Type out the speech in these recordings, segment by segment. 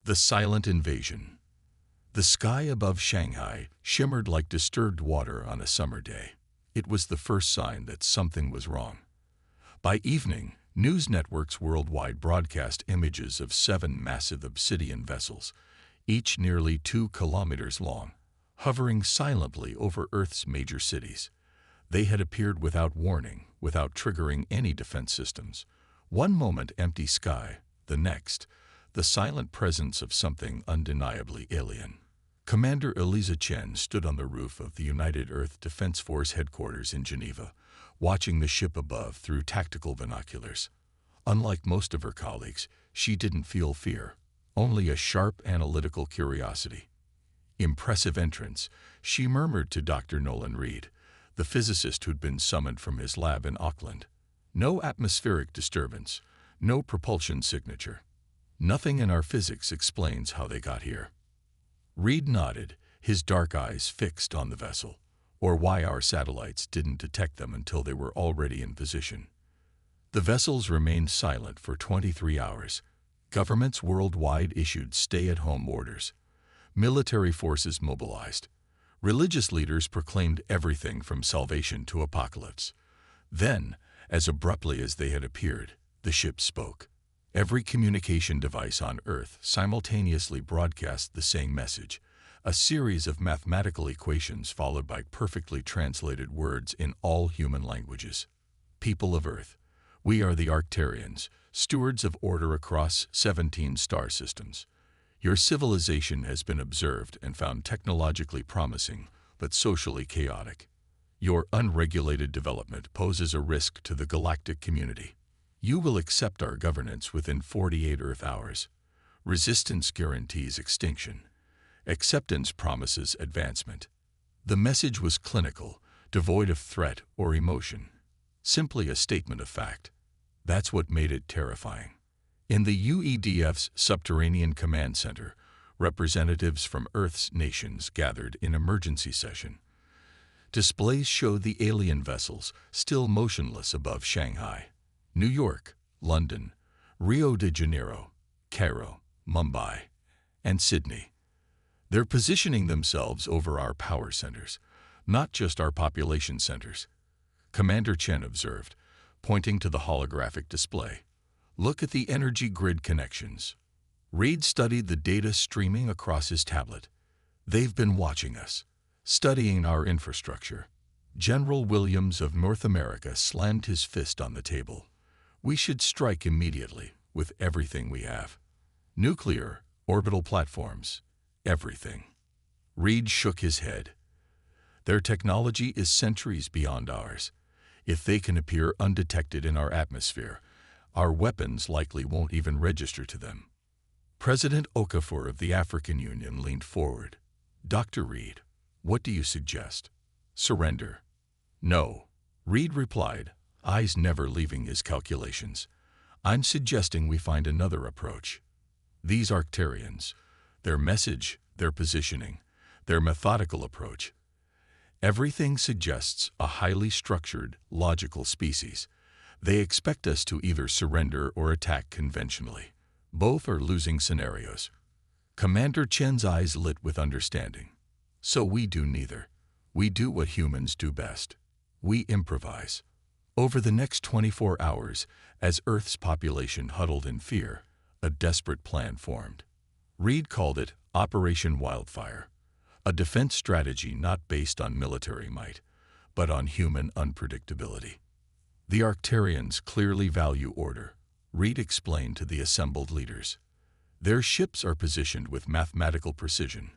The silent invasion. The sky above Shanghai shimmered like disturbed water on a summer day. It was the first sign that something was wrong. By evening, news networks worldwide broadcast images of 7 massive obsidian vessels, each nearly 2 kilometers long, hovering silently over Earth's major cities. They had appeared without warning, without triggering any defense systems. One moment empty sky, the next, the silent presence of something undeniably alien. Commander Eliza Chen stood on the roof of the United Earth Defense Force headquarters in Geneva, watching the ship above through tactical binoculars. Unlike most of her colleagues, she didn't feel fear, only a sharp analytical curiosity. Impressive entrance, she murmured to Dr. Nolan Reed, the physicist who'd been summoned from his lab in Auckland. No atmospheric disturbance, no propulsion signature. Nothing in our physics explains how they got here. Reed nodded, his dark eyes fixed on the vessel, or why our satellites didn't detect them until they were already in position. The vessels remained silent for 23 hours. Governments worldwide issued stay-at-home orders. Military forces mobilized. Religious leaders proclaimed everything from salvation to apocalypse. Then, as abruptly as they had appeared, the ship spoke. Every communication device on Earth simultaneously broadcast the same message, a series of mathematical equations followed by perfectly translated words in all human languages. People of Earth, we are the Arcturians, stewards of order across 17 star systems. Your civilization has been observed and found technologically promising, but socially chaotic. Your unregulated development poses a risk to the galactic community. You will accept our governance within 48 Earth hours. Resistance guarantees extinction. Acceptance promises advancement. The message was clinical, devoid of threat or emotion. Simply a statement of fact. That's what made it terrifying. In the UEDF's subterranean command center, representatives from Earth's nations gathered in emergency session. Displays showed the alien vessels still motionless above Shanghai. New York, London, Rio de Janeiro, Cairo, Mumbai, and Sydney. They're positioning themselves over our power centers, not just our population centers. Commander Chen observed, pointing to the holographic display. Look at the energy grid connections. Reed studied the data streaming across his tablet. They've been watching us, studying our infrastructure. General Williams of North America slammed his fist on the table. We should strike immediately with everything we have. Nuclear, orbital platforms, everything. Reed shook his head. Their technology is centuries beyond ours. If they can appear undetected in our atmosphere, our weapons likely won't even register to them. President Okafor of the African Union leaned forward. Dr. Reed, what do you suggest? Surrender. No, Reed replied, eyes never leaving his calculations. I'm suggesting we find another approach. These Arcturians, their message, their positioning, their methodical approach. Everything suggests a highly structured, logical species. They expect us to either surrender or attack conventionally. Both are losing scenarios. Commander Chen's eyes lit with understanding. So we do neither. We do what humans do best. We improvise. Over the next 24 hours, as Earth's population huddled in fear, a desperate plan formed. Reed called it Operation Wildfire, a defense strategy not based on military might, but on human unpredictability. The Arcturians clearly value order, Reed explained to the assembled leaders. Their ships are positioned with mathematical precision.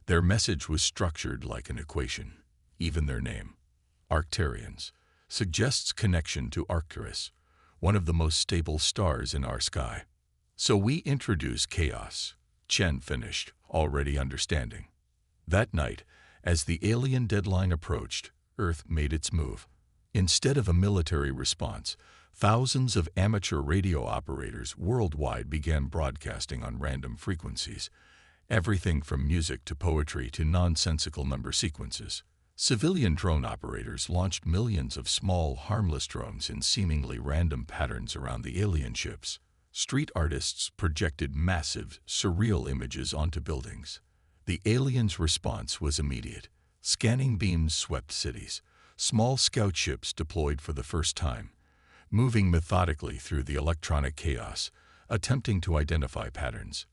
Their message was structured like an equation. Even their name, Arcturians, suggests connection to Arcturus, one of the most stable stars in our sky. So we introduce chaos, Chen finished, already understanding. That night, as the alien deadline approached, Earth made its move. Instead of a military response, thousands of amateur radio operators worldwide began broadcasting on random frequencies, everything from music to poetry to nonsensical number sequences. Civilian drone operators launched millions of small, harmless drones in seemingly random patterns around the alien ships. Street artists projected massive, surreal images onto buildings. The aliens' response was immediate. Scanning beams swept cities. Small scout ships deployed for the first time, moving methodically through the electronic chaos, attempting to identify patterns.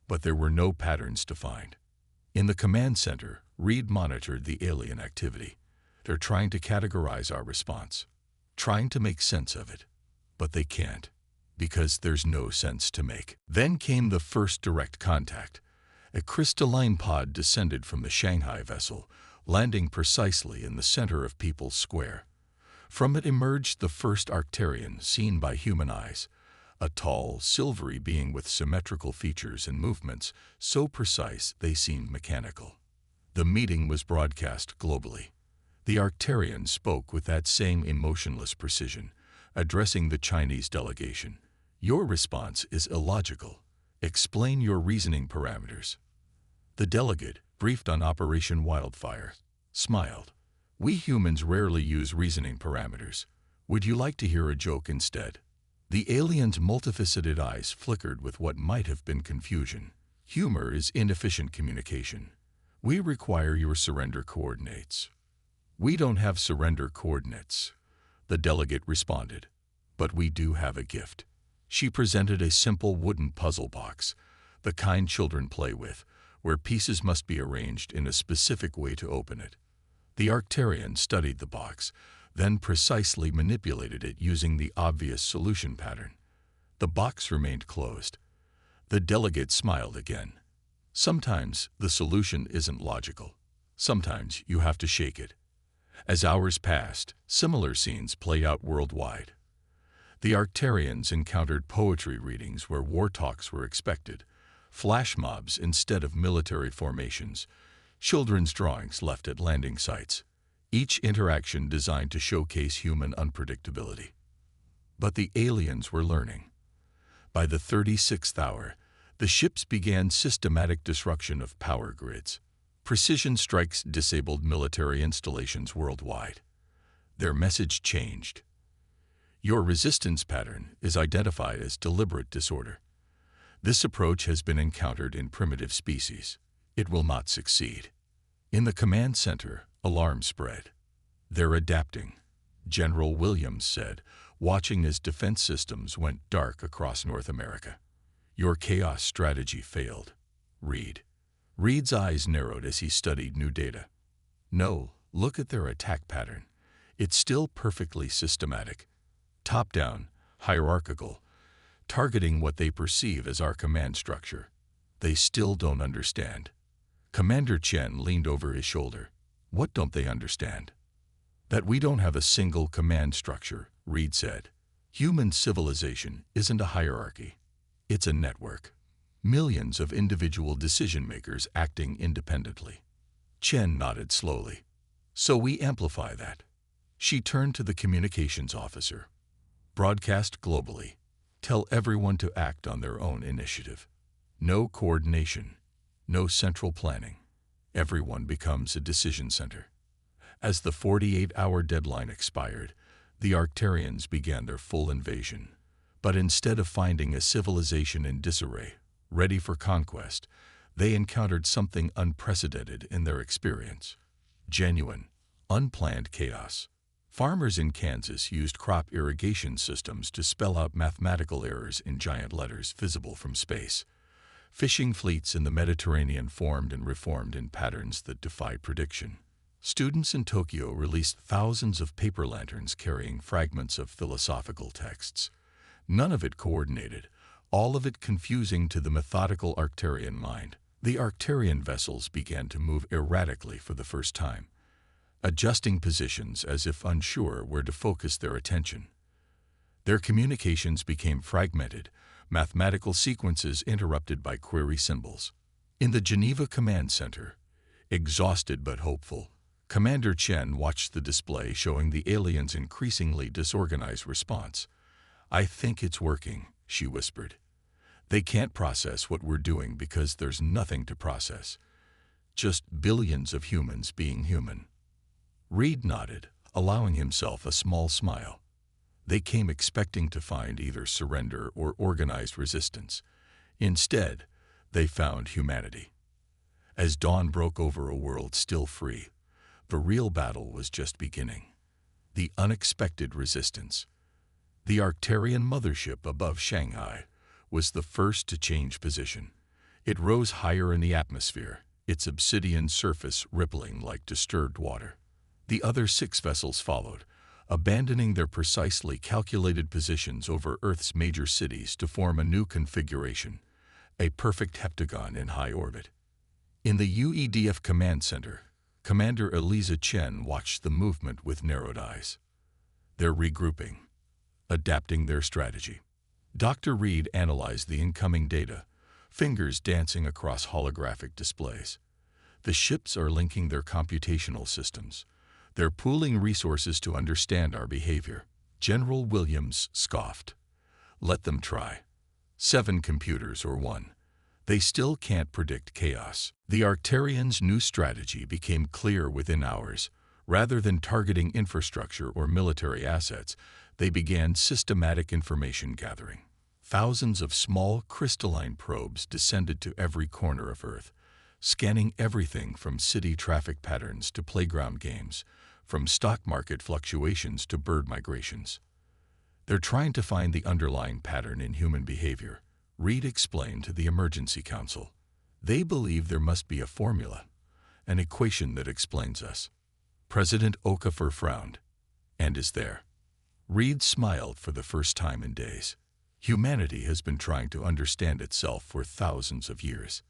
But there were no patterns to find. In the command center, Reed monitored the alien activity. They're trying to categorize our response, trying to make sense of it. But they can't, because there's no sense to make. Then came the first direct contact. A crystalline pod descended from the Shanghai vessel, landing precisely in the center of People's Square. From it emerged the first Arcturian seen by human eyes, a tall, silvery being with symmetrical features and movements so precise they seemed mechanical. The meeting was broadcast globally. The Arcturian spoke with that same emotionless precision, addressing the Chinese delegation. "Your response is illogical. Explain your reasoning parameters." The delegate, briefed on Operation Wildfire, smiled. "We humans rarely use reasoning parameters. Would you like to hear a joke instead?" The alien's multifaceted eyes flickered with what might have been confusion. "Humor is inefficient communication. We require your surrender coordinates." "We don't have surrender coordinates," the delegate responded. "But we do have a gift." She presented a simple wooden puzzle box, the kind children play with, where pieces must be arranged in a specific way to open it. The Arcturian studied the box, then precisely manipulated it using the obvious solution pattern. The box remained closed. The delegate smiled again. "Sometimes the solution isn't logical. Sometimes you have to shake it." As hours passed, similar scenes played out worldwide. The Arcturians encountered poetry readings where war talks were expected, flash mobs instead of military formations, children's drawings left at landing sites, each interaction designed to showcase human unpredictability. But the aliens were learning. By the 36th hour, the ships began systematic disruption of power grids. Precision strikes disabled military installations worldwide. Their message changed. "Your resistance pattern is identified as deliberate disorder. This approach has been encountered in primitive species. It will not succeed." In the command center, alarm spread. "They're adapting," General Williams said, watching as defense systems went dark across North America. "Your chaos strategy failed." Reed's eyes narrowed as he studied new data. "No, look at their attack pattern. It's still perfectly systematic. Top-down, hierarchical, targeting what they perceive as our command structure. They still don't understand." Commander Chen leaned over his shoulder. "What don't they understand?" "That we don't have a single command structure," Reed said. "Human civilization isn't a hierarchy. It's a network. Millions of individual decision-makers acting independently." Chen nodded slowly. "So we amplify that." She turned to the communications officer. "Broadcast globally. Tell everyone to act on their own initiative. No coordination, no central planning. Everyone becomes a decision center." As the 48-hour deadline expired, the Arcturians began their full invasion. But instead of finding a civilization in disarray, ready for conquest, they encountered something unprecedented in their experience. Genuine, unplanned chaos. Farmers in Kansas used crop irrigation systems to spell out mathematical errors in giant letters visible from space. Fishing fleets in the Mediterranean formed and reformed in patterns that defied prediction. Students in Tokyo released thousands of paper lanterns carrying fragments of philosophical texts. None of it coordinated, all of it confusing to the methodical Arcturian mind. The Arcturian vessels began to move erratically for the first time, adjusting positions as if unsure where to focus their attention. Their communications became fragmented, mathematical sequences interrupted by query symbols. In the Geneva Command Center, exhausted but hopeful, Commander Chen watched the display showing the aliens' increasingly disorganized response. "I think it's working," she whispered. "They can't process what we're doing because there's nothing to process. Just billions of humans being human." Reed nodded, allowing himself a small smile. They came expecting to find either surrender or organized resistance. Instead, they found humanity. As dawn broke over a world still free, the real battle was just beginning. The unexpected resistance. The Arcturian mothership above Shanghai was the first to change position. It rose higher in the atmosphere, its obsidian surface rippling like disturbed water. The other 6 vessels followed, abandoning their precisely calculated positions over Earth's major cities to form a new configuration, a perfect heptagon in high orbit. In the UEDF Command Center, Commander Eliza Chen watched the movement with narrowed eyes. They're regrouping, adapting their strategy. Dr. Reed analyzed the incoming data, fingers dancing across holographic displays. The ships are linking their computational systems. They're pooling resources to understand our behavior. General Williams scoffed. Let them try. 7 computers or 1. They still can't predict chaos. The Arcturians' new strategy became clear within hours. Rather than targeting infrastructure or military assets, they began systematic information gathering. Thousands of small, crystalline probes descended to every corner of Earth, scanning everything from city traffic patterns to playground games, from stock market fluctuations to bird migrations. They're trying to find the underlying pattern in human behavior, Reed explained to the Emergency Council. They believe there must be a formula, an equation that explains us. President Okafor frowned. And is there? Reed smiled for the first time in days. Humanity has been trying to understand itself for thousands of years.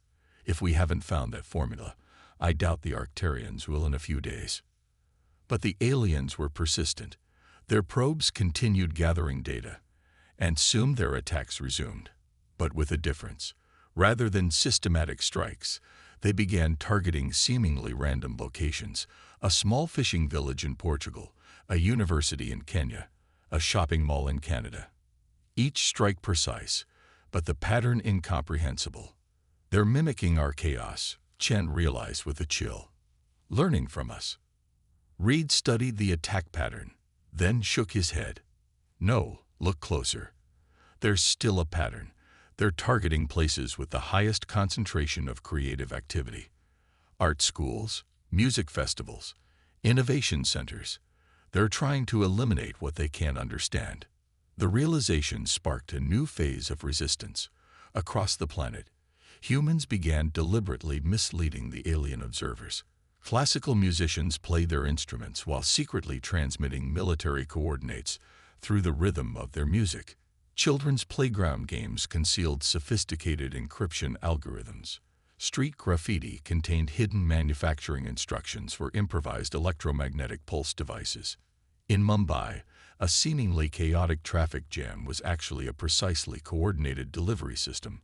If we haven't found that formula, I doubt the Arcturians will in a few days. But the aliens were persistent. Their probes continued gathering data, and soon their attacks resumed. But with a difference. Rather than systematic strikes, they began targeting seemingly random locations: a small fishing village in Portugal, a university in Kenya, a shopping mall in Canada. Each strike precise, but the pattern incomprehensible. They're mimicking our chaos, Chen realized with a chill. Learning from us. Reed studied the attack pattern, then shook his head. No, look closer. There's still a pattern. They're targeting places with the highest concentration of creative activity. Art schools, music festivals, innovation centers. They're trying to eliminate what they can't understand. The realization sparked a new phase of resistance. Across the planet, humans began deliberately misleading the alien observers. Classical musicians played their instruments while secretly transmitting military coordinates through the rhythm of their music. Children's playground games concealed sophisticated encryption algorithms. Street graffiti contained hidden manufacturing instructions for improvised electromagnetic pulse devices. In Mumbai, a seemingly chaotic traffic jam was actually a precisely coordinated delivery system,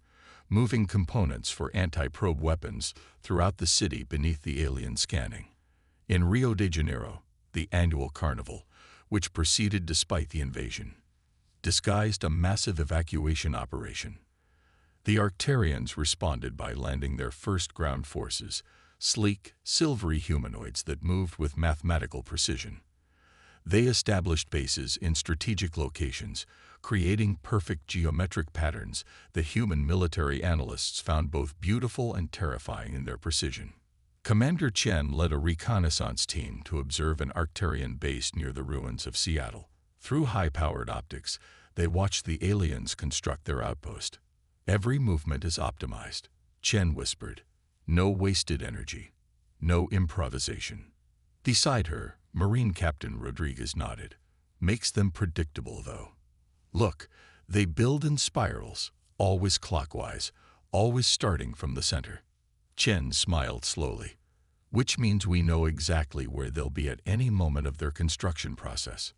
moving components for anti-probe weapons throughout the city beneath the alien scanning. In Rio de Janeiro, the annual carnival, which proceeded despite the invasion, disguised a massive evacuation operation. The Arcturians responded by landing their first ground forces, sleek, silvery humanoids that moved with mathematical precision. They established bases in strategic locations, creating perfect geometric patterns that human military analysts found both beautiful and terrifying in their precision. Commander Chen led a reconnaissance team to observe an Arcturian base near the ruins of Seattle. Through high-powered optics, they watched the aliens construct their outpost. Every movement is optimized, Chen whispered. No wasted energy, no improvisation. Beside her, Marine Captain Rodriguez nodded. Makes them predictable, though. Look, they build in spirals, always clockwise, always starting from the center. Chen smiled slowly. Which means we know exactly where they'll be at any moment of their construction process.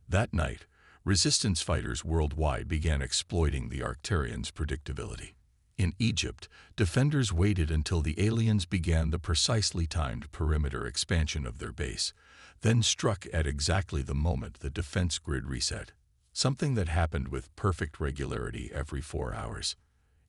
That night, resistance fighters worldwide began exploiting the Arcturians' predictability. In Egypt, defenders waited until the aliens began the precisely timed perimeter expansion of their base, then struck at exactly the moment the defense grid reset, something that happened with perfect regularity every 4 hours.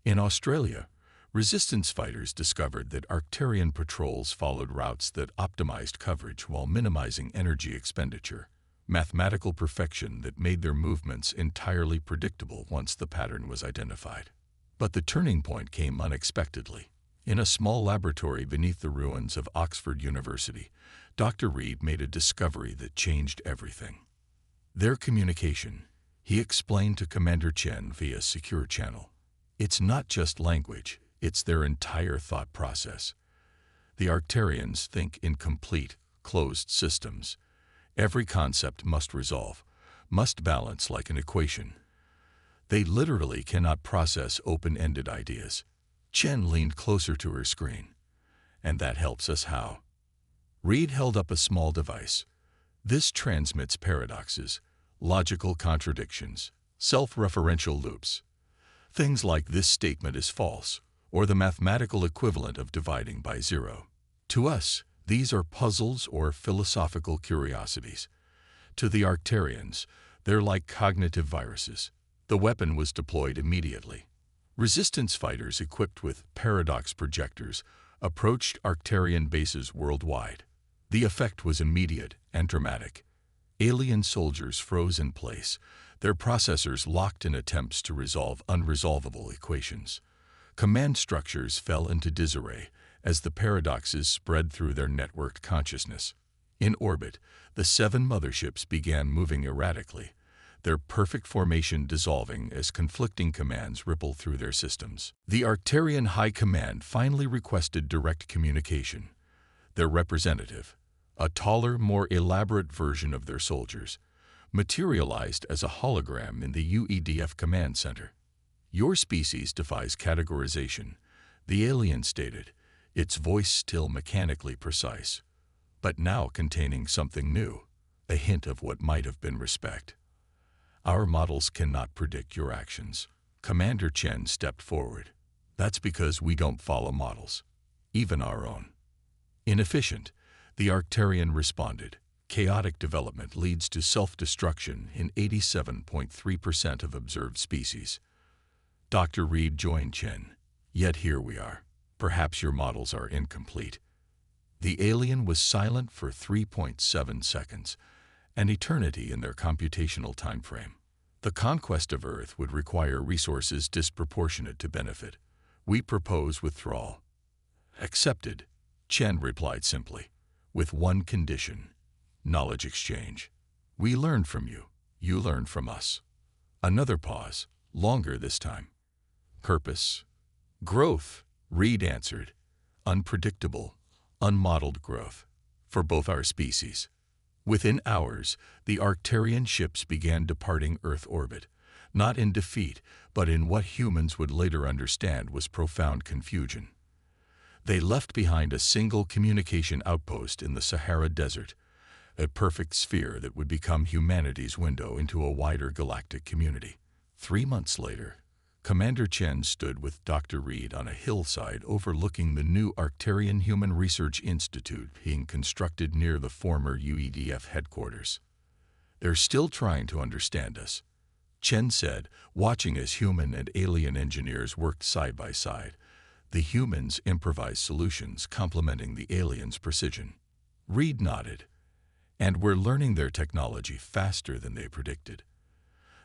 In Australia, resistance fighters discovered that Arcturian patrols followed routes that optimized coverage while minimizing energy expenditure. mathematical perfection that made their movements entirely predictable once the pattern was identified. But the turning point came unexpectedly. In a small laboratory beneath the ruins of Oxford University, Dr. Reed made a discovery that changed everything. Their communication, he explained to Commander Chen via secure channel. It's not just language, it's their entire thought process. The Arcturians think in complete, closed systems. Every concept must resolve, must balance like an equation. They literally cannot process open-ended ideas. Chen leaned closer to her screen. And that helps us how? Reed held up a small device. This transmits paradoxes, logical contradictions, self-referential loops. Things like this statement is false, or the mathematical equivalent of dividing by zero. To us, these are puzzles or philosophical curiosities. To the Arcturians, they're like cognitive viruses. The weapon was deployed immediately. Resistance fighters equipped with paradox projectors approached Arcturian bases worldwide. The effect was immediate and dramatic. Alien soldiers froze in place, their processors locked in attempts to resolve unresolvable equations. Command structures fell into disarray as the paradoxes spread through their networked consciousness. In orbit, the 7 motherships began moving erratically, their perfect formation dissolving as conflicting commands rippled through their systems. The Arcturian High Command finally requested direct communication. Their representative, a taller, more elaborate version of their soldiers, materialized as a hologram in the UEDF command center. "Your species defies categorization," the alien stated, its voice still mechanically precise, but now containing something new, a hint of what might have been respect. "Our models cannot predict your actions." Commander Chen stepped forward. "That's because we don't follow models, even our own." "Inefficient," the Arcturian responded. "Chaotic development leads to self-destruction in 87.3% of observed species." Dr. Reed joined Chen. "Yet here we are. Perhaps your models are incomplete." The alien was silent for 3.7 seconds, an eternity in their computational time frame. "The conquest of Earth would require resources disproportionate to benefit. We propose withdrawal." "Accepted," Chen replied simply, "with one condition: knowledge exchange. We learn from you, you learn from us." Another pause, longer this time. "Purpose?" "Growth," Reed answered. "Unpredictable, unmodeled growth, for both our species." Within hours, the Arcturian ships began departing Earth orbit, not in defeat, but in what humans would later understand was profound confusion. They left behind a single communication outpost in the Sahara Desert, a perfect sphere that would become humanity's window into a wider galactic community. 3 months later, Commander Chen stood with Dr. Reed on a hillside overlooking the new Arcturian Human Research Institute being constructed near the former UEDF headquarters. "They're still trying to understand us," Chen said, watching as human and alien engineers worked side by side, the humans' improvised solutions complementing the aliens' precision. Reed nodded. "And we're learning their technology faster than they predicted.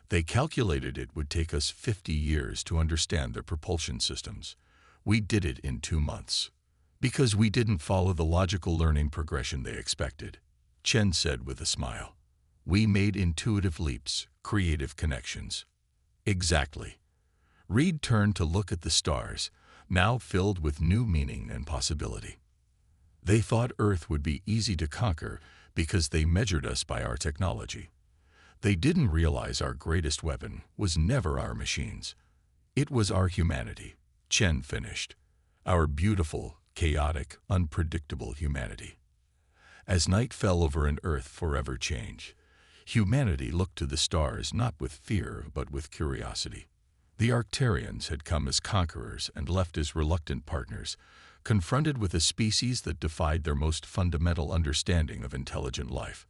They calculated it would take us 50 years to understand their propulsion systems. We did it in 2 months. Because we didn't follow the logical learning progression they expected," Chen said with a smile. "We made intuitive leaps, creative connections." "Exactly." Reed turned to look at the stars, now filled with new meaning and possibility. "They thought Earth would be easy to conquer because they measured us by our technology. They didn't realize our greatest weapon was never our machines. It was our humanity," Chen finished. "Our beautiful, chaotic, unpredictable humanity." As night fell over an Earth forever changed, humanity looked to the stars not with fear but with curiosity. The Arcturians had come as conquerors and left as reluctant partners, confronted with a species that defied their most fundamental understanding of intelligent life.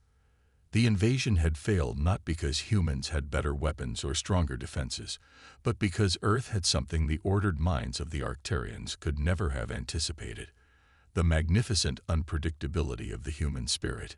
The invasion had failed not because humans had better weapons or stronger defenses, but because Earth had something the ordered minds of the Arcturians could never have anticipated: the magnificent unpredictability of the human spirit.